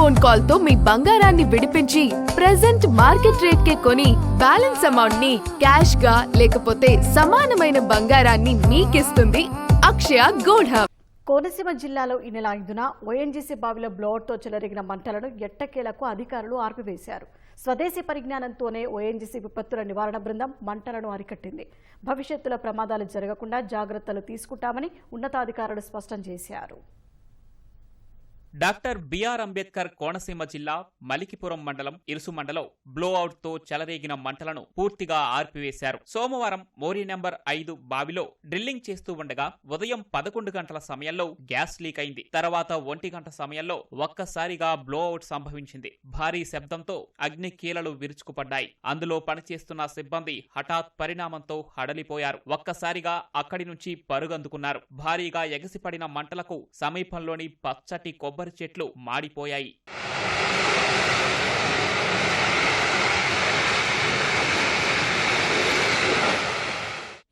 Phone call తో మీ బంగారాన్ని విడిపించి ప్రెజెంట్ మార్కెట్ రేట్ కే కొని బ్యాలెన్స్ అమౌంట్ ని క్యాష్ గా లేకపోతే సమానమైన బంగారాన్ని మీకిస్తుంది అక్షయ గోల్డ్ హబ్. కోనసీమ జిల్లాలో ఈ నెల 5న ఓఎన్జీసీ బావిలో బ్లోఅవుట్తో చెలరేగిన మంటలను ఎట్టకేలకు అధికారులు ఆర్పివేశారు. స్వదేశీ పరిజ్ఞానంతోనే ఓఎన్జీసీ విపత్తుల నివారణ బృందం మంటలను అరికట్టింది. భవిష్యత్తులో ప్రమాదాలు జరగకుండా జాగ్రత్తలు తీసుకుంటామని ఉన్నతాధికారులు స్పష్టం చేశారు. డాక్టర్ బిఆర్ అంబేద్కర్ కోనసీమ జిల్లా మలికిపురం మండలం ఇరుసు మండలం బ్లోఅవుట్ తో చెలరేగిన మంటలను పూర్తిగా ఆర్పివేశారు. సోమవారం మోరీ నెంబర్ 5 బావిలో డ్రిల్లింగ్ చేస్తూ ఉండగా ఉదయం 11 గంటల సమయంలో గ్యాస్ లీక్ అయింది. తర్వాత 1 గంట సమయంలో ఒక్కసారిగా బ్లోఅవుట్ సంభవించింది. భారీ శబ్దంతో అగ్ని కీలలు విరుచుకుపడ్డాయి. అందులో పనిచేస్తున్న సిబ్బంది హఠాత్ పరిణామంతో హడలిపోయారు. ఒక్కసారిగా అక్కడి నుంచి పరుగందుకున్నారు. భారీగా ఎగసిపడిన మంటలకు సమీపంలోని పచ్చటి కొబ్బరి చెట్లు మాడిపోయాయి.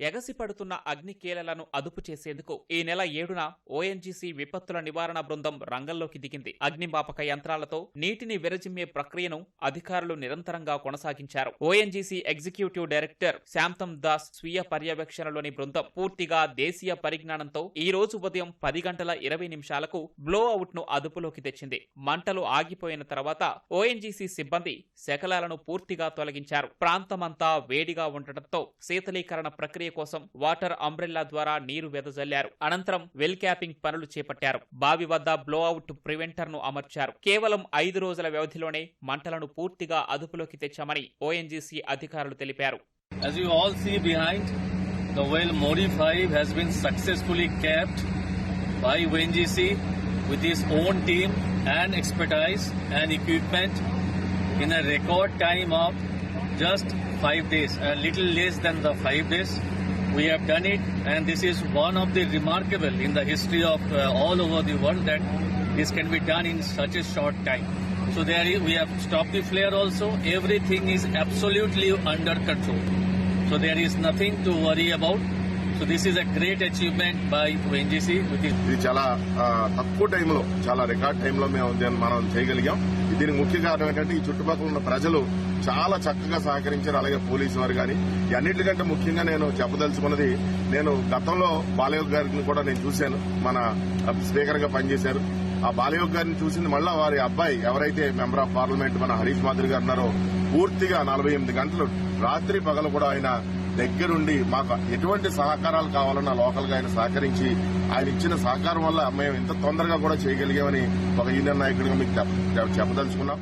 ఎగసిపడుతున్న అగ్నికీలలను అదుపు చేసేందుకు ఈ నెల 7న ఓఎన్జీసీ విపత్తుల నివారణ బృందం రంగంలోకి దిగింది. అగ్నిమాపక యంత్రాలతో నీటిని విరజిమ్మే ప్రక్రియను అధికారులు నిరంతరంగా కొనసాగించారు. ఓఎన్జీసీ ఎగ్జిక్యూటివ్ డైరెక్టర్ శాంతం దాస్ స్వీయ పర్యవేక్షణలోని బృందం పూర్తిగా దేశీయ పరిజ్ఞానంతో ఈ రోజు ఉదయం 10 గంటల 20 నిమిషాలకు బ్లోఅవుట్ ను అదుపులోకి తెచ్చింది. మంటలు ఆగిపోయిన తర్వాత ఓఎన్జీసీ సిబ్బంది శకలాలను పూర్తిగా తొలగించారు. ప్రాంతమంతా వేడిగా ఉండటంతో శీతలీకరణ ప్రక్రియ కోసం వాటర్ అంబ్రెల్లా ద్వారా నీరు వెదజల్లారు. అనంతరం వెల్ క్యాపింగ్ పనులు చేపట్టారు. బావి వద్ద బ్లోఅవుట్ ప్రివెంటర్ ను అమర్చారు. కేవలం 5 రోజుల వ్యవధిలోనే మంటలను పూర్తిగా అదుపులోకి తెచ్చామని ఓఎన్జీసీ అధికారులు తెలిపారు. As you all see behind, the well Mori 5 has been successfully capped by ONGC with his own team and expertise and equipment in a record time of just 5 days, a little less than the 5 days. We have done it, and this is one of the remarkable in the history of all over the world that this can be done in such a short time. So we have stopped the flare also. Everything is absolutely under control. So there is nothing to worry about. So this is a great achievement by ONGC. ఇది చాలా తక్కువ టైంలో, చాలా record టైంలో మనం చేయగలిగాం. దీనికి ముఖ్య కారణం ఏంటంటే ఈ చుట్టుపక్కల ఉన్న ప్రజలు చాలా చక్కగా సహకరించారు. అలాగే పోలీసు వారు కానీ. అన్నిటికంటే ముఖ్యంగా నేను చెప్పదలుచుకున్నది, నేను గతంలో బాలయోగ్ గారిని కూడా నేను చూశాను. మన స్పీకర్ గా పనిచేశారు. ఆ బాలయోగ్ గారిని చూసింది మళ్ళా వారి అబ్బాయి ఎవరైతే మెంబర్ ఆఫ్ పార్లమెంట్ మన హరీష్ మాధురి గారు ఉన్నారో పూర్తిగా 48 గంటలు రాత్రి పగలు కూడా ఆయన దగ్గరుండి మాకు ఎటువంటి సహకారాలు కావాలన్నా లోకల్ గా ఆయన సహకరించి ఆయన ఇచ్చిన సహకారం వల్ల మేము ఇంత తొందరగా కూడా చేయగలిగామని ఒక యూనియన్ నాయకుడిగా మీకు చెప్పదలుచుకున్నాం.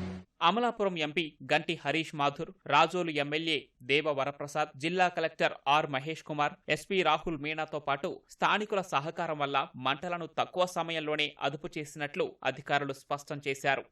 అమలాపురం ఎంపీ గంటి హరీష్ మాథుర్, రాజోలు ఎమ్మెల్యే దేవ వరప్రసాద్, జిల్లా collector R Mahesh Kumar, SP Rahul మీనాతో పాటు స్థానికుల సహకారం వల్ల మంటలను తక్కువ సమయంలోనే అదుపు చేసినట్లు అధికారులు స్పష్టం చేశారు.